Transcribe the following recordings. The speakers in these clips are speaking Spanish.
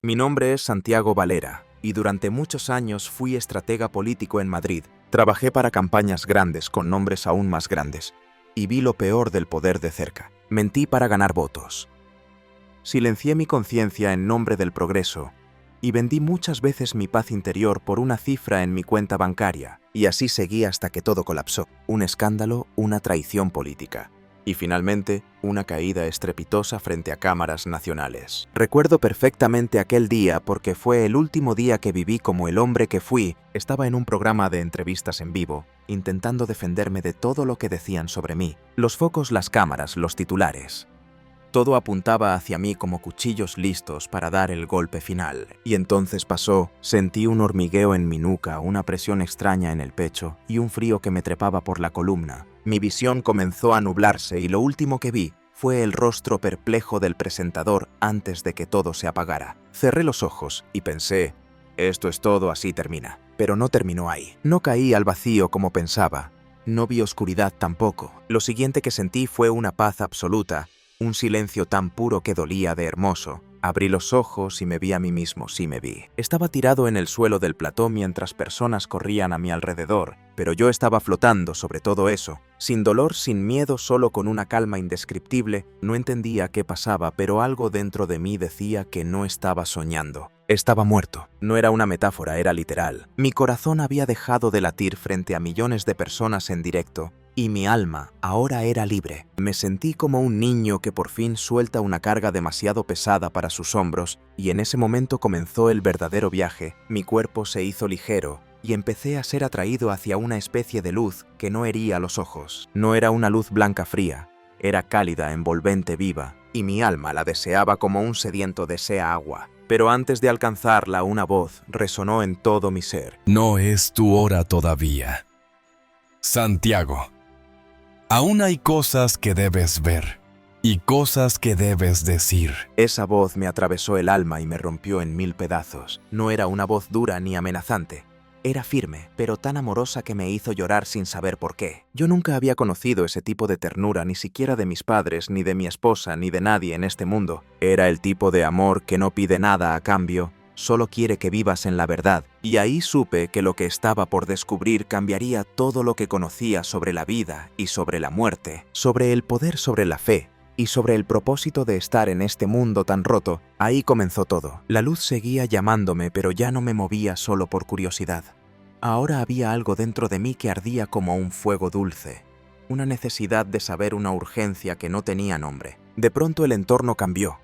Mi nombre es Santiago Valera y durante muchos años fui estratega político en Madrid. Trabajé para campañas grandes con nombres aún más grandes y vi lo peor del poder de cerca. Mentí para ganar votos. Silencié mi conciencia en nombre del progreso y vendí muchas veces mi paz interior por una cifra en mi cuenta bancaria, y así seguí hasta que todo colapsó. Un escándalo, una traición política. Y finalmente, una caída estrepitosa frente a cámaras nacionales. Recuerdo perfectamente aquel día porque fue el último día que viví como el hombre que fui. Estaba en un programa de entrevistas en vivo, intentando defenderme de todo lo que decían sobre mí. Los focos, las cámaras, los titulares. Todo apuntaba hacia mí como cuchillos listos para dar el golpe final. Y entonces pasó. Sentí un hormigueo en mi nuca, una presión extraña en el pecho y un frío que me trepaba por la columna. Mi visión comenzó a nublarse y lo último que vi fue el rostro perplejo del presentador antes de que todo se apagara. Cerré los ojos y pensé, esto es todo, así termina. Pero no terminó ahí. No caí al vacío como pensaba. No vi oscuridad tampoco. Lo siguiente que sentí fue una paz absoluta. Un silencio tan puro que dolía de hermoso. Abrí los ojos y me vi a mí mismo, sí me vi. Estaba tirado en el suelo del plató mientras personas corrían a mi alrededor, pero yo estaba flotando sobre todo eso, sin dolor, sin miedo, solo con una calma indescriptible. No entendía qué pasaba, pero algo dentro de mí decía que no estaba soñando. Estaba muerto. No era una metáfora, era literal. Mi corazón había dejado de latir frente a millones de personas en directo, y mi alma ahora era libre. Me sentí como un niño que por fin suelta una carga demasiado pesada para sus hombros, y en ese momento comenzó el verdadero viaje. Mi cuerpo se hizo ligero, y empecé a ser atraído hacia una especie de luz que no hería los ojos. No era una luz blanca fría, era cálida, envolvente, viva, y mi alma la deseaba como un sediento desea agua. Pero antes de alcanzarla, una voz resonó en todo mi ser. No es tu hora todavía. Santiago, aún hay cosas que debes ver y cosas que debes decir. Esa voz me atravesó el alma y me rompió en mil pedazos. No era una voz dura ni amenazante. Era firme, pero tan amorosa que me hizo llorar sin saber por qué. Yo nunca había conocido ese tipo de ternura, ni siquiera de mis padres, ni de mi esposa, ni de nadie en este mundo. Era el tipo de amor que no pide nada a cambio, solo quiere que vivas en la verdad. Y ahí supe que lo que estaba por descubrir cambiaría todo lo que conocía sobre la vida y sobre la muerte, sobre el poder, sobre la fe y sobre el propósito de estar en este mundo tan roto. Ahí comenzó todo. La luz seguía llamándome, pero ya no me movía solo por curiosidad. Ahora había algo dentro de mí que ardía como un fuego dulce, una necesidad de saber, una urgencia que no tenía nombre. De pronto el entorno cambió.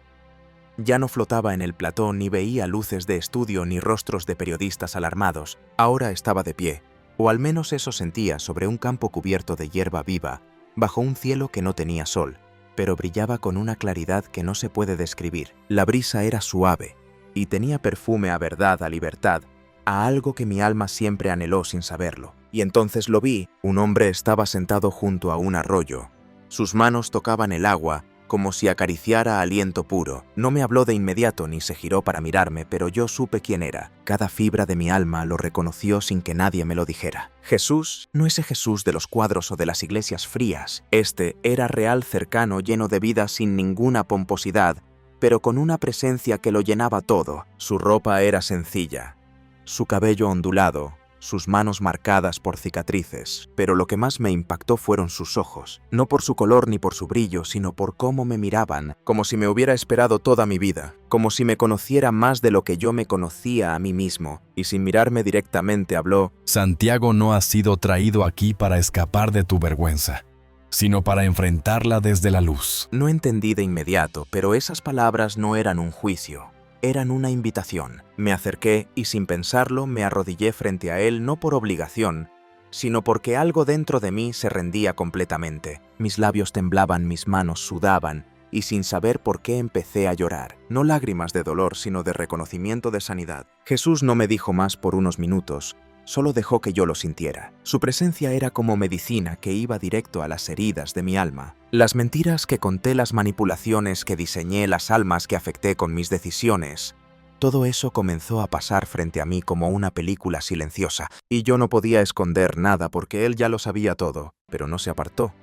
Ya no flotaba en el plató, ni veía luces de estudio ni rostros de periodistas alarmados. Ahora estaba de pie, o al menos eso sentía, sobre un campo cubierto de hierba viva, bajo un cielo que no tenía sol, pero brillaba con una claridad que no se puede describir. La brisa era suave y tenía perfume a verdad, a libertad, a algo que mi alma siempre anheló sin saberlo. Y entonces lo vi. Un hombre estaba sentado junto a un arroyo. Sus manos tocaban el agua como si acariciara aliento puro. No me habló de inmediato ni se giró para mirarme, pero yo supe quién era. Cada fibra de mi alma lo reconoció sin que nadie me lo dijera. Jesús, no ese Jesús de los cuadros o de las iglesias frías. Este era real, cercano, lleno de vida, sin ninguna pomposidad, pero con una presencia que lo llenaba todo. Su ropa era sencilla, su cabello ondulado, sus manos marcadas por cicatrices, pero lo que más me impactó fueron sus ojos, no por su color ni por su brillo, sino por cómo me miraban, como si me hubiera esperado toda mi vida, como si me conociera más de lo que yo me conocía a mí mismo, y sin mirarme directamente habló: Santiago, no has sido traído aquí para escapar de tu vergüenza, sino para enfrentarla desde la luz. No entendí de inmediato, pero esas palabras no eran un juicio. Eran una invitación. Me acerqué y sin pensarlo me arrodillé frente a él, no por obligación, sino porque algo dentro de mí se rendía completamente. Mis labios temblaban, mis manos sudaban, y sin saber por qué empecé a llorar. No lágrimas de dolor, sino de reconocimiento, de sanidad. Jesús no me dijo más por unos minutos, solo dejó que yo lo sintiera. Su presencia era como medicina que iba directo a las heridas de mi alma. Las mentiras que conté, las manipulaciones que diseñé, las almas que afecté con mis decisiones, todo eso comenzó a pasar frente a mí como una película silenciosa, y yo no podía esconder nada porque él ya lo sabía todo, pero no se apartó.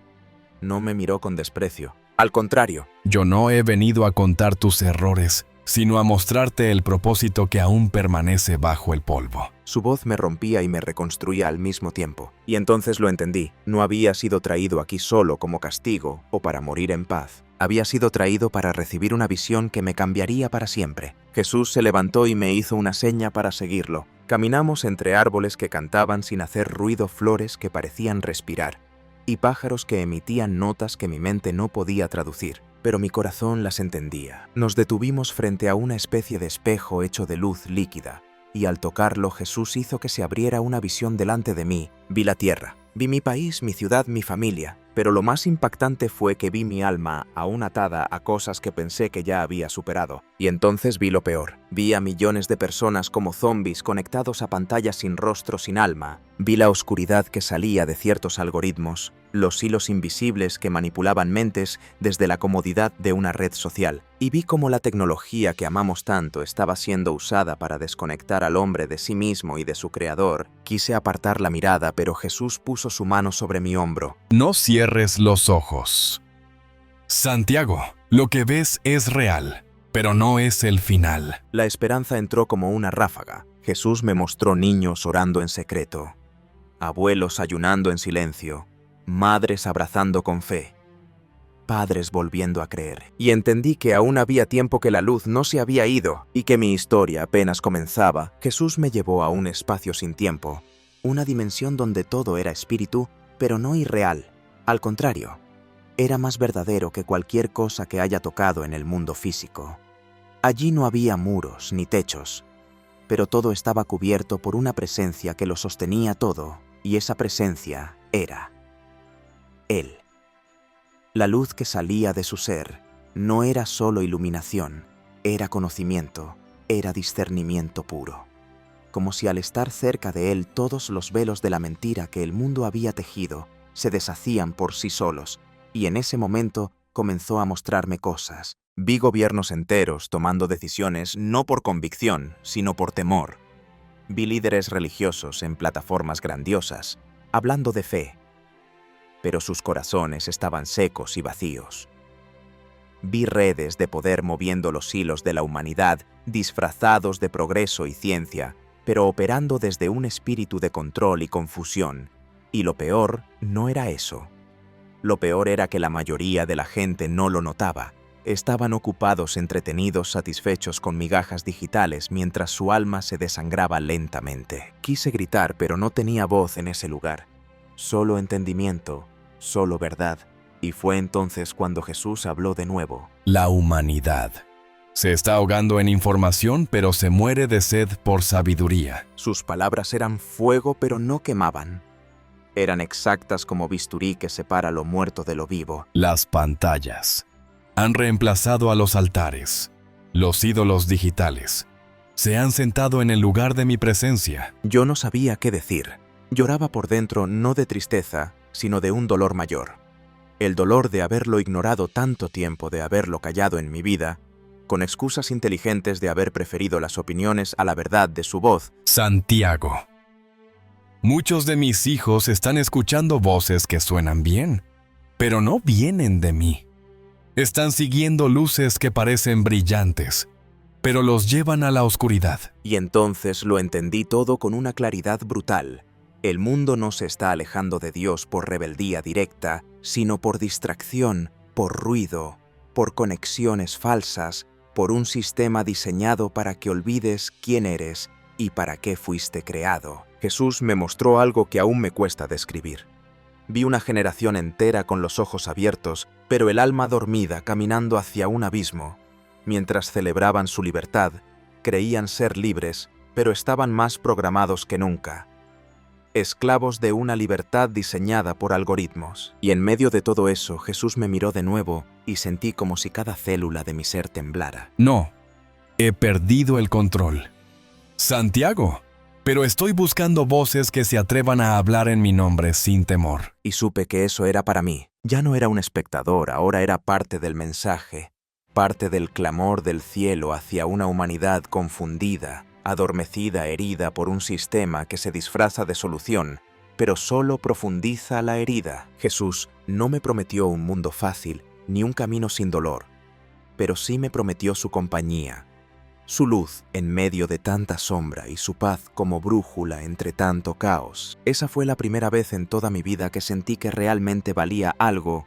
No me miró con desprecio. Al contrario. Yo no he venido a contar tus errores, sino a mostrarte el propósito que aún permanece bajo el polvo. Su voz me rompía y me reconstruía al mismo tiempo. Y entonces lo entendí. No había sido traído aquí solo como castigo o para morir en paz. Había sido traído para recibir una visión que me cambiaría para siempre. Jesús se levantó y me hizo una seña para seguirlo. Caminamos entre árboles que cantaban sin hacer ruido, flores que parecían respirar, y pájaros que emitían notas que mi mente no podía traducir, pero mi corazón las entendía. Nos detuvimos frente a una especie de espejo hecho de luz líquida, y al tocarlo Jesús hizo que se abriera una visión delante de mí. Vi la tierra, vi mi país, mi ciudad, mi familia, pero lo más impactante fue que vi mi alma aún atada a cosas que pensé que ya había superado. Y entonces vi lo peor. Vi a millones de personas como zombies conectados a pantallas sin rostro, sin alma. Vi la oscuridad que salía de ciertos algoritmos, los hilos invisibles que manipulaban mentes desde la comodidad de una red social. Y vi cómo la tecnología que amamos tanto estaba siendo usada para desconectar al hombre de sí mismo y de su creador. Quise apartar la mirada, pero Jesús puso su mano sobre mi hombro. No cierres los ojos. Santiago, lo que ves es real, pero no es el final. La esperanza entró como una ráfaga. Jesús me mostró niños orando en secreto, abuelos ayunando en silencio, madres abrazando con fe, padres volviendo a creer. Y entendí que aún había tiempo, que la luz no se había ido y que mi historia apenas comenzaba. Jesús me llevó a un espacio sin tiempo, una dimensión donde todo era espíritu, pero no irreal. Al contrario, era más verdadero que cualquier cosa que haya tocado en el mundo físico. Allí no había muros ni techos, pero todo estaba cubierto por una presencia que lo sostenía todo, y esa presencia era Él. La luz que salía de su ser no era solo iluminación, era conocimiento, era discernimiento puro. Como si al estar cerca de Él todos los velos de la mentira que el mundo había tejido se deshacían por sí solos, y en ese momento comenzó a mostrarme cosas. Vi gobiernos enteros tomando decisiones no por convicción, sino por temor. Vi líderes religiosos en plataformas grandiosas, hablando de fe, pero sus corazones estaban secos y vacíos. Vi redes de poder moviendo los hilos de la humanidad, disfrazados de progreso y ciencia, pero operando desde un espíritu de control y confusión. Y lo peor no era eso. Lo peor era que la mayoría de la gente no lo notaba. Estaban ocupados, entretenidos, satisfechos con migajas digitales mientras su alma se desangraba lentamente. Quise gritar, pero no tenía voz en ese lugar. Solo entendimiento, solo verdad. Y fue entonces cuando Jesús habló de nuevo. La humanidad se está ahogando en información, pero se muere de sed por sabiduría. Sus palabras eran fuego, pero no quemaban. Eran exactas como bisturí que separa lo muerto de lo vivo. Las pantallas han reemplazado a los altares. Los ídolos digitales se han sentado en el lugar de mi presencia. Yo no sabía qué decir. Lloraba por dentro, no de tristeza, sino de un dolor mayor. El dolor de haberlo ignorado tanto tiempo, de haberlo callado en mi vida, con excusas inteligentes de haber preferido las opiniones a la verdad de su voz. Santiago, muchos de mis hijos están escuchando voces que suenan bien, pero no vienen de mí. Están siguiendo luces que parecen brillantes, pero los llevan a la oscuridad. Y entonces lo entendí todo con una claridad brutal. El mundo no se está alejando de Dios por rebeldía directa, sino por distracción, por ruido, por conexiones falsas, por un sistema diseñado para que olvides quién eres y para qué fuiste creado. Jesús me mostró algo que aún me cuesta describir. Vi una generación entera con los ojos abiertos, pero el alma dormida, caminando hacia un abismo. Mientras celebraban su libertad, creían ser libres, pero estaban más programados que nunca. Esclavos de una libertad diseñada por algoritmos. Y en medio de todo eso, Jesús me miró de nuevo y sentí como si cada célula de mi ser temblara. No, he perdido el control. Santiago, pero estoy buscando voces que se atrevan a hablar en mi nombre sin temor. Y supe que eso era para mí. Ya no era un espectador, ahora era parte del mensaje, parte del clamor del cielo hacia una humanidad confundida, adormecida, herida por un sistema que se disfraza de solución, pero solo profundiza la herida. Jesús no me prometió un mundo fácil, ni un camino sin dolor, pero sí me prometió su compañía, Su luz en medio de tanta sombra y su paz como brújula entre tanto caos. Esa fue la primera vez en toda mi vida que sentí que realmente valía algo,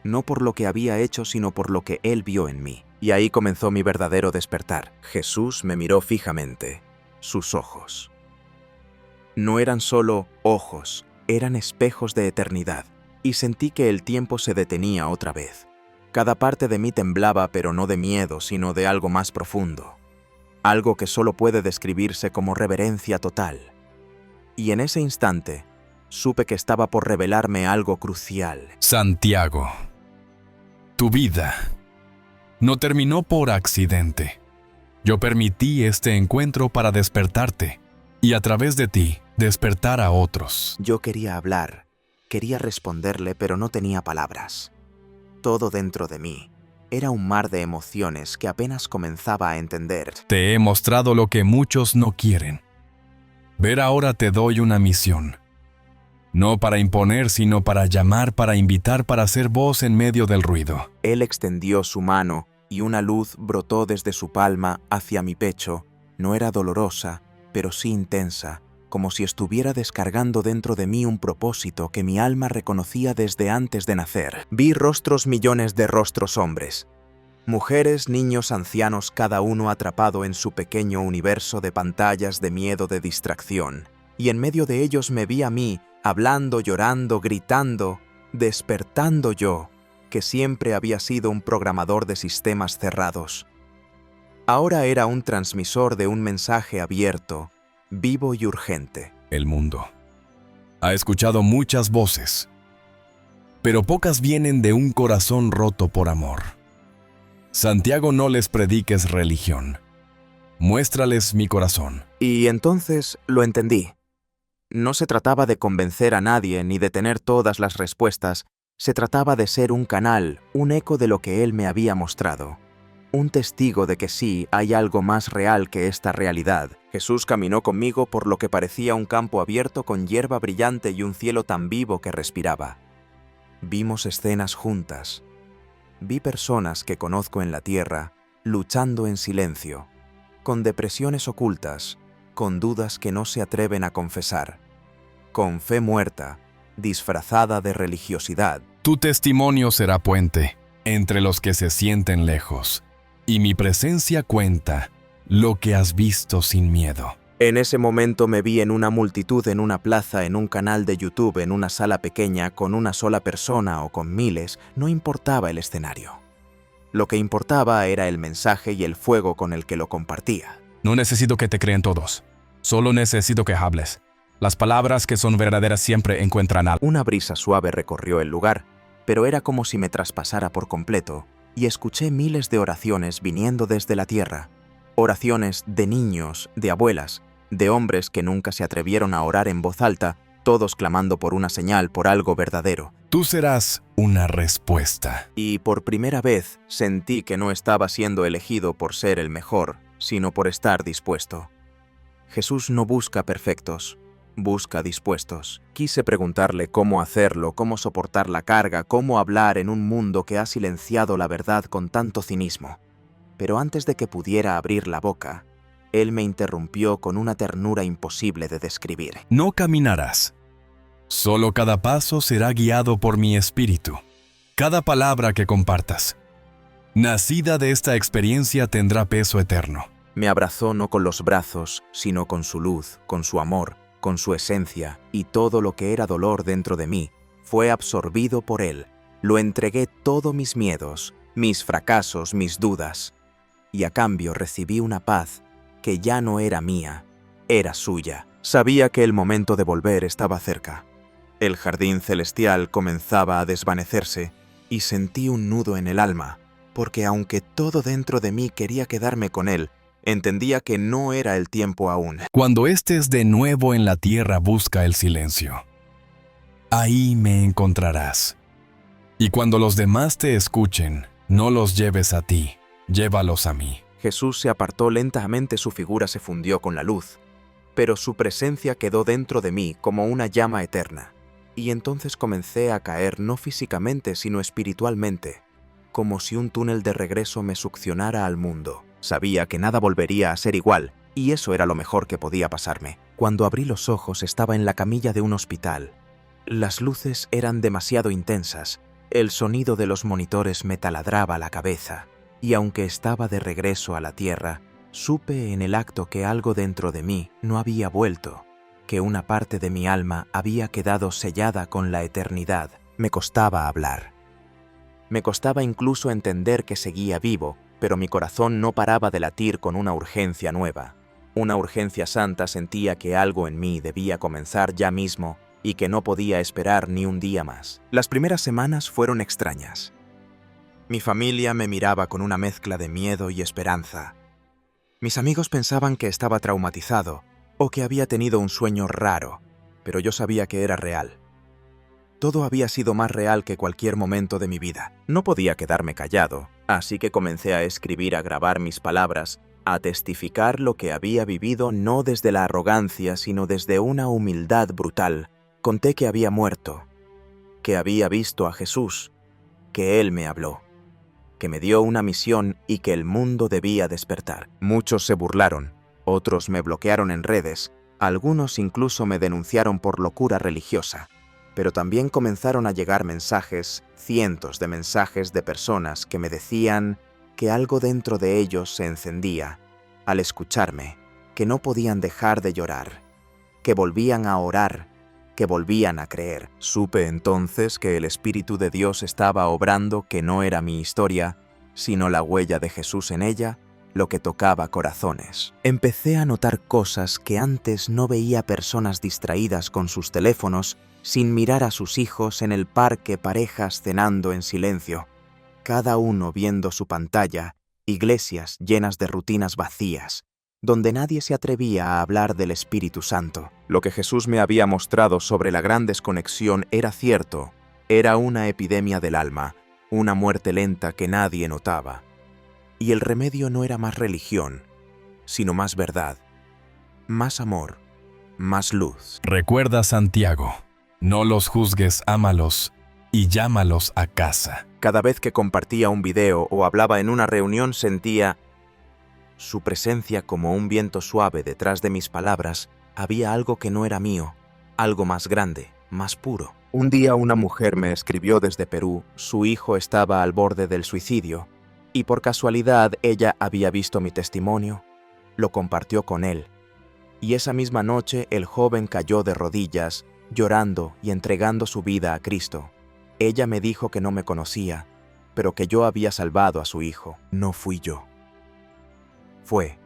no por lo que había hecho, sino por lo que Él vio en mí. Y ahí comenzó mi verdadero despertar. Jesús me miró fijamente. Sus ojos no eran solo ojos, eran espejos de eternidad. Y sentí que el tiempo se detenía otra vez. Cada parte de mí temblaba, pero no de miedo, sino de algo más profundo. Algo que solo puede describirse como reverencia total. Y en ese instante, supe que estaba por revelarme algo crucial. Santiago, tu vida no terminó por accidente. Yo permití este encuentro para despertarte y a través de ti despertar a otros. Yo quería hablar, quería responderle, pero no tenía palabras. Todo dentro de mí era un mar de emociones que apenas comenzaba a entender. Te he mostrado lo que muchos no quieren. Ver ahora te doy una misión. No para imponer, sino para llamar, para invitar, para ser voz en medio del ruido. Él extendió su mano y una luz brotó desde su palma hacia mi pecho. No era dolorosa, pero sí intensa, como si estuviera descargando dentro de mí un propósito que mi alma reconocía desde antes de nacer. Vi rostros, millones de rostros hombres. Mujeres, niños, ancianos, cada uno atrapado en su pequeño universo de pantallas de miedo, de distracción. Y en medio de ellos me vi a mí, hablando, llorando, gritando, despertando yo, que siempre había sido un programador de sistemas cerrados. Ahora era un transmisor de un mensaje abierto, vivo y urgente. El mundo ha escuchado muchas voces, pero pocas vienen de un corazón roto por amor. Santiago, no les prediques religión. Muéstrales mi corazón. Y entonces lo entendí. No se trataba de convencer a nadie ni de tener todas las respuestas. Se trataba de ser un canal, un eco de lo que Él me había mostrado. Un testigo de que sí, hay algo más real que esta realidad. Jesús caminó conmigo por lo que parecía un campo abierto con hierba brillante y un cielo tan vivo que respiraba. Vimos escenas juntas. Vi personas que conozco en la tierra, luchando en silencio, con depresiones ocultas, con dudas que no se atreven a confesar, con fe muerta, disfrazada de religiosidad. Tu testimonio será puente entre los que se sienten lejos, y mi presencia cuenta lo que has visto sin miedo. En ese momento me vi en una multitud, en una plaza, en un canal de YouTube, en una sala pequeña, con una sola persona o con miles, no importaba el escenario. Lo que importaba era el mensaje y el fuego con el que lo compartía. No necesito que te crean todos, solo necesito que hables. Las palabras que son verdaderas siempre encuentran algo. Una brisa suave recorrió el lugar, pero era como si me traspasara por completo, y escuché miles de oraciones viniendo desde la tierra. Oraciones de niños, de abuelas, de hombres que nunca se atrevieron a orar en voz alta, todos clamando por una señal, por algo verdadero. Tú serás una respuesta. Y por primera vez sentí que no estaba siendo elegido por ser el mejor, sino por estar dispuesto. Jesús no busca perfectos, busca dispuestos. Quise preguntarle cómo hacerlo, cómo soportar la carga, cómo hablar en un mundo que ha silenciado la verdad con tanto cinismo. Pero antes de que pudiera abrir la boca, Él me interrumpió con una ternura imposible de describir. No caminarás. Solo cada paso será guiado por mi espíritu. Cada palabra que compartas, nacida de esta experiencia, tendrá peso eterno. Me abrazó no con los brazos, sino con su luz, con su amor, con su esencia, y todo lo que era dolor dentro de mí fue absorbido por Él. Lo entregué todos mis miedos, mis fracasos, mis dudas, y a cambio recibí una paz que ya no era mía, era suya. Sabía que el momento de volver estaba cerca. El jardín celestial comenzaba a desvanecerse y sentí un nudo en el alma, porque aunque todo dentro de mí quería quedarme con Él, entendía que no era el tiempo aún. Cuando estés de nuevo en la tierra, busca el silencio. Ahí me encontrarás. Y cuando los demás te escuchen, no los lleves a ti, llévalos a mí. Jesús se apartó lentamente, su figura se fundió con la luz, pero su presencia quedó dentro de mí como una llama eterna. Y entonces comencé a caer no físicamente, sino espiritualmente, como si un túnel de regreso me succionara al mundo. Sabía que nada volvería a ser igual, y eso era lo mejor que podía pasarme. Cuando abrí los ojos estaba en la camilla de un hospital. Las luces eran demasiado intensas, el sonido de los monitores me taladraba la cabeza, y aunque estaba de regreso a la tierra, supe en el acto que algo dentro de mí no había vuelto, que una parte de mi alma había quedado sellada con la eternidad. Me costaba hablar. Me costaba incluso entender que seguía vivo, pero mi corazón no paraba de latir con una urgencia nueva. Una urgencia santa. Sentía que algo en mí debía comenzar ya mismo y que no podía esperar ni un día más. Las primeras semanas fueron extrañas. Mi familia me miraba con una mezcla de miedo y esperanza. Mis amigos pensaban que estaba traumatizado o que había tenido un sueño raro, pero yo sabía que era real. Todo había sido más real que cualquier momento de mi vida. No podía quedarme callado, así que comencé a escribir, a grabar mis palabras, a testificar lo que había vivido no desde la arrogancia, sino desde una humildad brutal. Conté que había muerto, que había visto a Jesús, que Él me habló, que me dio una misión y que el mundo debía despertar. Muchos se burlaron, otros me bloquearon en redes, algunos incluso me denunciaron por locura religiosa. Pero también comenzaron a llegar mensajes, cientos de mensajes de personas que me decían que algo dentro de ellos se encendía al escucharme, que no podían dejar de llorar, que volvían a orar, que volvían a creer. Supe entonces que el Espíritu de Dios estaba obrando, que no era mi historia, sino la huella de Jesús en ella, lo que tocaba corazones. Empecé a notar cosas que antes no veía: personas distraídas con sus teléfonos, sin mirar a sus hijos en el parque, parejas cenando en silencio, cada uno viendo su pantalla, iglesias llenas de rutinas vacías, donde nadie se atrevía a hablar del Espíritu Santo. Lo que Jesús me había mostrado sobre la gran desconexión era cierto, era una epidemia del alma, una muerte lenta que nadie notaba. Y el remedio no era más religión, sino más verdad, más amor, más luz. Recuerda, Santiago, no los juzgues, ámalos y llámalos a casa. Cada vez que compartía un video o hablaba en una reunión sentía su presencia como un viento suave detrás de mis palabras. Había algo que no era mío, algo más grande, más puro. Un día una mujer me escribió desde Perú. Su hijo estaba al borde del suicidio y por casualidad ella había visto mi testimonio, lo compartió con él. Y esa misma noche el joven cayó de rodillas, llorando y entregando su vida a Cristo. Ella me dijo que no me conocía, pero que yo había salvado a su hijo. No fui yo. Fue.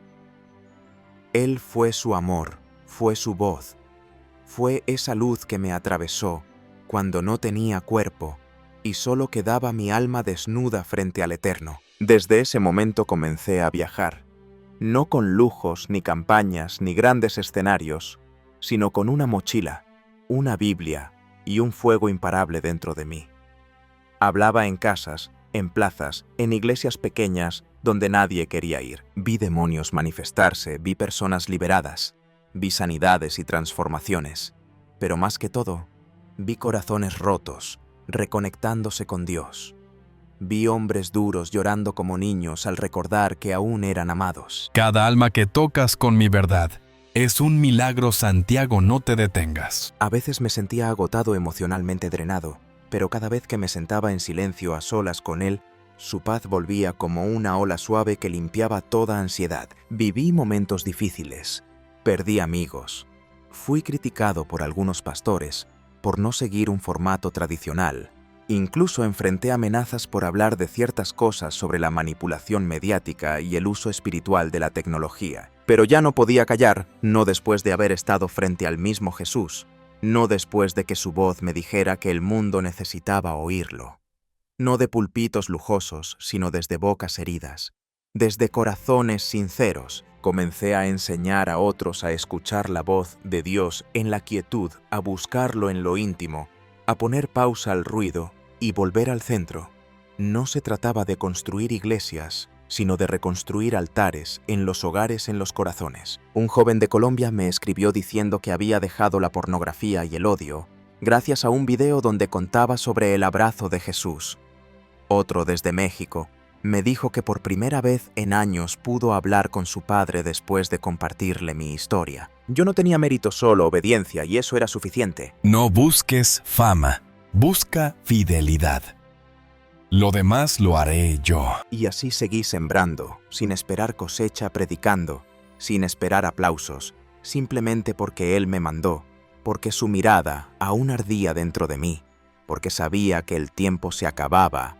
Él fue su amor, fue su voz, fue esa luz que me atravesó cuando no tenía cuerpo y solo quedaba mi alma desnuda frente al Eterno. Desde ese momento comencé a viajar, no con lujos, ni campañas, ni grandes escenarios, sino con una mochila, una Biblia y un fuego imparable dentro de mí. Hablaba en casas, en plazas, en iglesias pequeñas donde nadie quería ir. Vi demonios manifestarse, vi personas liberadas, vi sanidades y transformaciones, pero más que todo, vi corazones rotos, reconectándose con Dios. Vi hombres duros llorando como niños al recordar que aún eran amados. Cada alma que tocas con mi verdad es un milagro, Santiago, no te detengas. A veces me sentía agotado, emocionalmente drenado, pero cada vez que me sentaba en silencio a solas con él, su paz volvía como una ola suave que limpiaba toda ansiedad. Viví momentos difíciles, perdí amigos, fui criticado por algunos pastores por no seguir un formato tradicional. Incluso enfrenté amenazas por hablar de ciertas cosas sobre la manipulación mediática y el uso espiritual de la tecnología. Pero ya no podía callar, no después de haber estado frente al mismo Jesús, no después de que su voz me dijera que el mundo necesitaba oírlo. No de púlpitos lujosos, sino desde bocas heridas, desde corazones sinceros. Comencé a enseñar a otros a escuchar la voz de Dios en la quietud, a buscarlo en lo íntimo, a poner pausa al ruido y volver al centro. No se trataba de construir iglesias, sino de reconstruir altares en los hogares, en los corazones. Un joven de Colombia me escribió diciendo que había dejado la pornografía y el odio gracias a un video donde contaba sobre el abrazo de Jesús. Otro desde México Me dijo que por primera vez en años pudo hablar con su padre después de compartirle mi historia. Yo no tenía mérito, solo obediencia, y eso era suficiente. No busques fama, busca fidelidad. Lo demás lo haré yo. Y así seguí sembrando, sin esperar cosecha, predicando, sin esperar aplausos, simplemente porque Él me mandó, porque su mirada aún ardía dentro de mí, porque sabía que el tiempo se acababa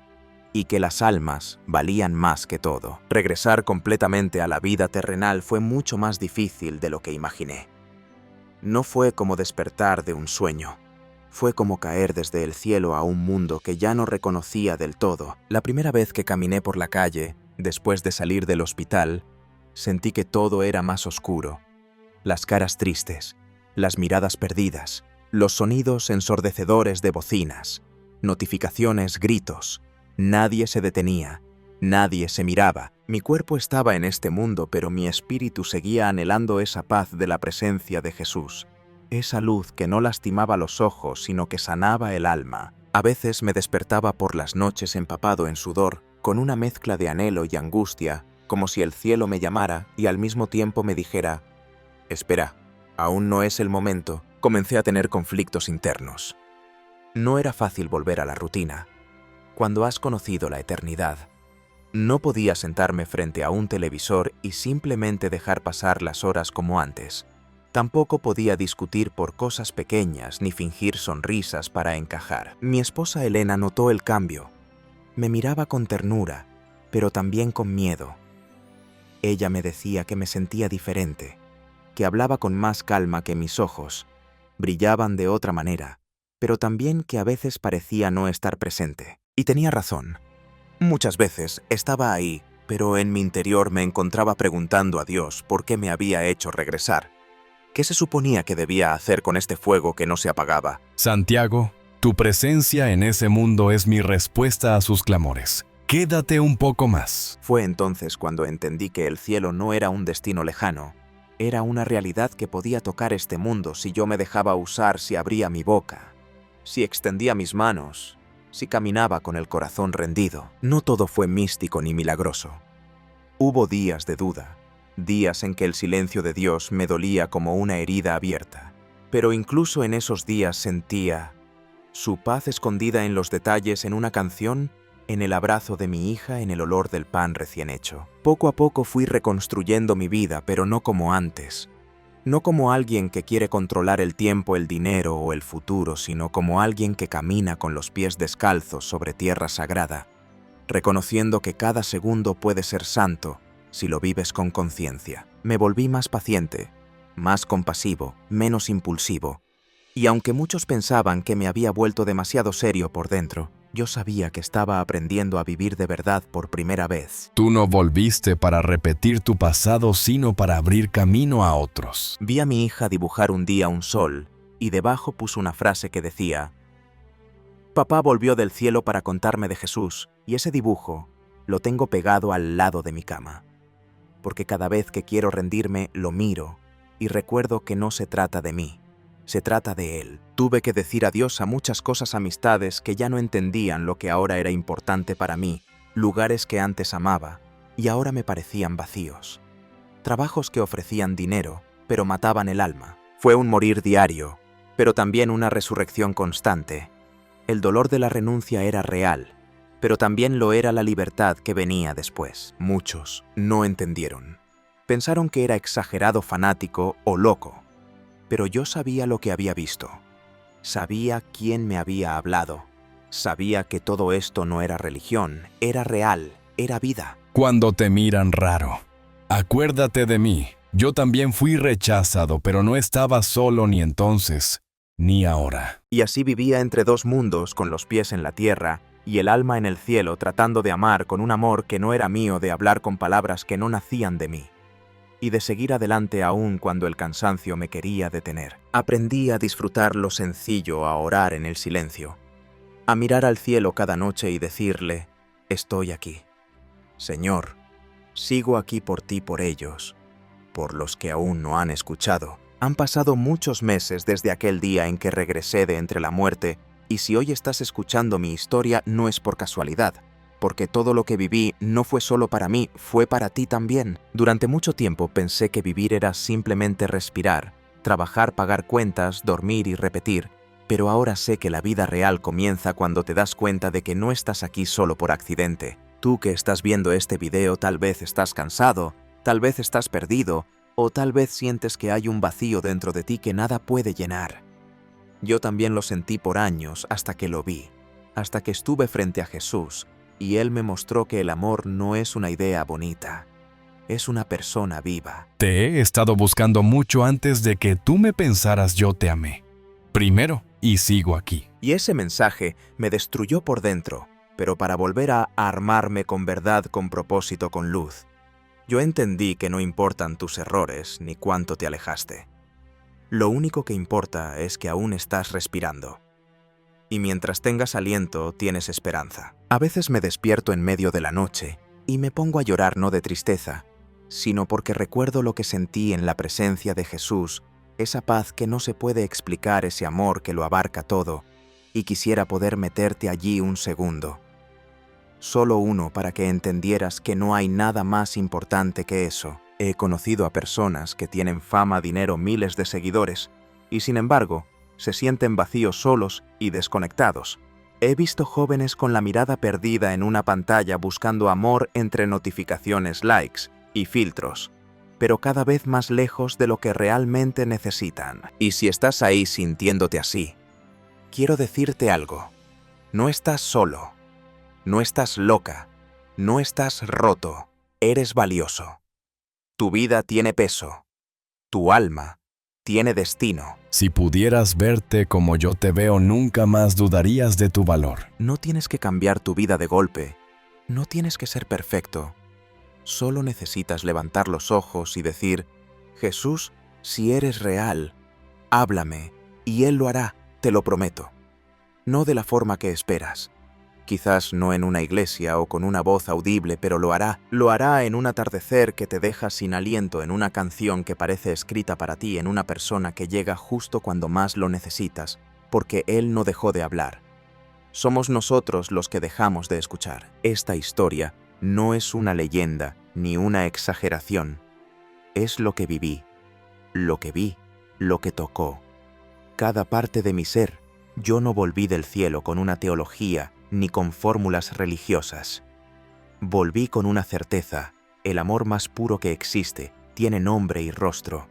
y que las almas valían más que todo. Regresar completamente a la vida terrenal fue mucho más difícil de lo que imaginé. No fue como despertar de un sueño. Fue como caer desde el cielo a un mundo que ya no reconocía del todo. La primera vez que caminé por la calle, después de salir del hospital, sentí que todo era más oscuro. Las caras tristes, las miradas perdidas, los sonidos ensordecedores de bocinas, notificaciones, gritos. Nadie se detenía, nadie se miraba. Mi cuerpo estaba en este mundo, pero mi espíritu seguía anhelando esa paz de la presencia de Jesús. Esa luz que no lastimaba los ojos, sino que sanaba el alma. A veces me despertaba por las noches empapado en sudor, con una mezcla de anhelo y angustia, como si el cielo me llamara y al mismo tiempo me dijera: «Espera, aún no es el momento». Comencé a tener conflictos internos. No era fácil volver a la rutina. Cuando has conocido la eternidad, no podía sentarme frente a un televisor y simplemente dejar pasar las horas como antes. Tampoco podía discutir por cosas pequeñas ni fingir sonrisas para encajar. Mi esposa Elena notó el cambio. Me miraba con ternura, pero también con miedo. Ella me decía que me sentía diferente, que hablaba con más calma, que mis ojos brillaban de otra manera, pero también que a veces parecía no estar presente. Y tenía razón. Muchas veces estaba ahí, pero en mi interior me encontraba preguntando a Dios por qué me había hecho regresar. ¿Qué se suponía que debía hacer con este fuego que no se apagaba? Santiago, tu presencia en ese mundo es mi respuesta a sus clamores. Quédate un poco más. Fue entonces cuando entendí que el cielo no era un destino lejano. Era una realidad que podía tocar este mundo si yo me dejaba usar, si abría mi boca, si extendía mis manos, si caminaba con el corazón rendido. No todo fue místico ni milagroso. Hubo días de duda, días en que el silencio de Dios me dolía como una herida abierta. Pero incluso en esos días sentía su paz escondida en los detalles, en una canción, en el abrazo de mi hija, en el olor del pan recién hecho. Poco a poco fui reconstruyendo mi vida, pero no como antes. No como alguien que quiere controlar el tiempo, el dinero o el futuro, sino como alguien que camina con los pies descalzos sobre tierra sagrada, reconociendo que cada segundo puede ser santo si lo vives con conciencia. Me volví más paciente, más compasivo, menos impulsivo. Y aunque muchos pensaban que me había vuelto demasiado serio por dentro, yo sabía que estaba aprendiendo a vivir de verdad por primera vez. Tú no volviste para repetir tu pasado, sino para abrir camino a otros. Vi a mi hija dibujar un día un sol, y debajo puso una frase que decía: «Papá volvió del cielo para contarme de Jesús», y ese dibujo lo tengo pegado al lado de mi cama. Porque cada vez que quiero rendirme, lo miro, y recuerdo que no se trata de mí. Se trata de Él. Tuve que decir adiós a muchas cosas, amistades que ya no entendían lo que ahora era importante para mí, lugares que antes amaba y ahora me parecían vacíos. Trabajos que ofrecían dinero, pero mataban el alma. Fue un morir diario, pero también una resurrección constante. El dolor de la renuncia era real, pero también lo era la libertad que venía después. Muchos no entendieron. Pensaron que era exagerado, fanático o loco. Pero yo sabía lo que había visto. Sabía quién me había hablado. Sabía que todo esto no era religión, era real, era vida. Cuando te miran raro, acuérdate de mí. Yo también fui rechazado, pero no estaba solo ni entonces, ni ahora. Y así vivía entre dos mundos, con los pies en la tierra y el alma en el cielo, tratando de amar con un amor que no era mío, de hablar con palabras que no nacían de mí, y de seguir adelante aún cuando el cansancio me quería detener. Aprendí a disfrutar lo sencillo, a orar en el silencio, a mirar al cielo cada noche y decirle: «Estoy aquí. Señor, sigo aquí por ti, por ellos, por los que aún no han escuchado». Han pasado muchos meses desde aquel día en que regresé de entre la muerte, y si hoy estás escuchando mi historia no es por casualidad, porque todo lo que viví no fue solo para mí, fue para ti también. Durante mucho tiempo pensé que vivir era simplemente respirar, trabajar, pagar cuentas, dormir y repetir, pero ahora sé que la vida real comienza cuando te das cuenta de que no estás aquí solo por accidente. Tú que estás viendo este video tal vez estás cansado, tal vez estás perdido, o tal vez sientes que hay un vacío dentro de ti que nada puede llenar. Yo también lo sentí por años hasta que lo vi, hasta que estuve frente a Jesús y Él me mostró que el amor no es una idea bonita, es una persona viva. Te he estado buscando mucho antes de que tú me pensaras yo te amé. Primero, y sigo aquí. Y ese mensaje me destruyó por dentro, pero para volver a armarme con verdad, con propósito, con luz. Yo entendí que no importan tus errores ni cuánto te alejaste. Lo único que importa es que aún estás respirando. Y mientras tengas aliento, tienes esperanza. A veces me despierto en medio de la noche y me pongo a llorar no de tristeza, sino porque recuerdo lo que sentí en la presencia de Jesús, esa paz que no se puede explicar, ese amor que lo abarca todo, y quisiera poder meterte allí un segundo. Solo uno para que entendieras que no hay nada más importante que eso. He conocido a personas que tienen fama, dinero, miles de seguidores, y sin embargo, se sienten vacíos, solos y desconectados. He visto jóvenes con la mirada perdida en una pantalla buscando amor entre notificaciones, likes y filtros, pero cada vez más lejos de lo que realmente necesitan. Y si estás ahí sintiéndote así, quiero decirte algo. No estás solo, no estás loca, no estás roto, eres valioso. Tu vida tiene peso, tu alma tiene destino. Si pudieras verte como yo te veo, nunca más dudarías de tu valor. No tienes que cambiar tu vida de golpe, no tienes que ser perfecto. Solo necesitas levantar los ojos y decir, Jesús, si eres real, háblame, y Él lo hará, te lo prometo. No de la forma que esperas. Quizás no en una iglesia o con una voz audible, pero lo hará. Lo hará en un atardecer que te deja sin aliento, en una canción que parece escrita para ti, en una persona que llega justo cuando más lo necesitas, porque Él no dejó de hablar. Somos nosotros los que dejamos de escuchar. Esta historia no es una leyenda ni una exageración. Es lo que viví, lo que vi, lo que tocó. Cada parte de mi ser. Yo no volví del cielo con una teología ni con fórmulas religiosas. Volví con una certeza: el amor más puro que existe tiene nombre y rostro.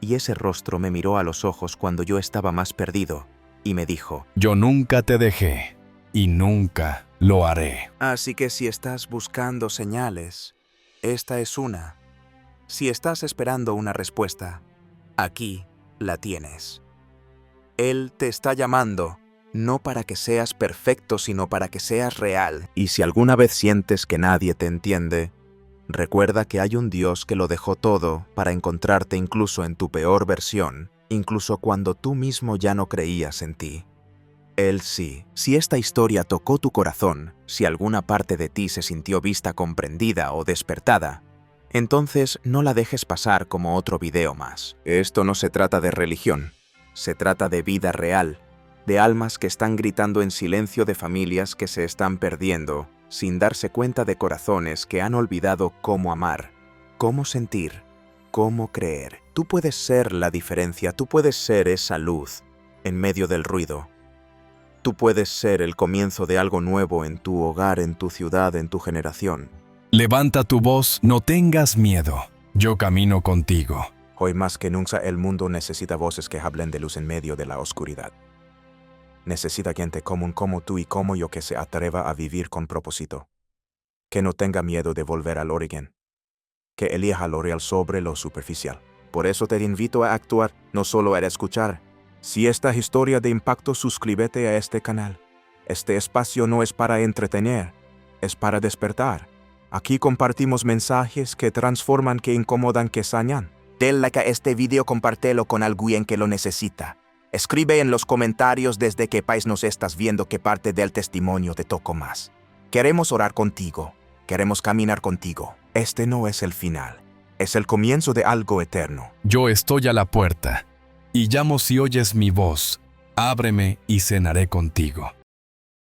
Y ese rostro me miró a los ojos cuando yo estaba más perdido y me dijo: yo nunca te dejé y nunca lo haré. Así que si estás buscando señales, esta es una. Si estás esperando una respuesta, aquí la tienes. Él te está llamando, no para que seas perfecto, sino para que seas real. Y si alguna vez sientes que nadie te entiende, recuerda que hay un Dios que lo dejó todo para encontrarte incluso en tu peor versión, incluso cuando tú mismo ya no creías en ti. Él sí. Si esta historia tocó tu corazón, si alguna parte de ti se sintió vista, comprendida o despertada, entonces no la dejes pasar como otro video más. Esto no se trata de religión, se trata de vida real, de almas que están gritando en silencio, de familias que se están perdiendo, sin darse cuenta, de corazones que han olvidado cómo amar, cómo sentir, cómo creer. Tú puedes ser la diferencia, tú puedes ser esa luz en medio del ruido. Tú puedes ser el comienzo de algo nuevo en tu hogar, en tu ciudad, en tu generación. Levanta tu voz, no tengas miedo. Yo camino contigo. Hoy más que nunca el mundo necesita voces que hablen de luz en medio de la oscuridad. Necesita gente común como tú y como yo que se atreva a vivir con propósito. Que no tenga miedo de volver al origen. Que elija lo real sobre lo superficial. Por eso te invito a actuar, no solo a escuchar. Si esta historia de impacto, suscríbete a este canal. Este espacio no es para entretener, es para despertar. Aquí compartimos mensajes que transforman, que incomodan, que sanan. Den like a este video, compártelo con alguien que lo necesita. Escribe en los comentarios desde qué país nos estás viendo, qué parte del testimonio te tocó más. Queremos orar contigo, queremos caminar contigo. Este no es el final, es el comienzo de algo eterno. Yo estoy a la puerta y llamo si oyes mi voz. Ábreme y cenaré contigo.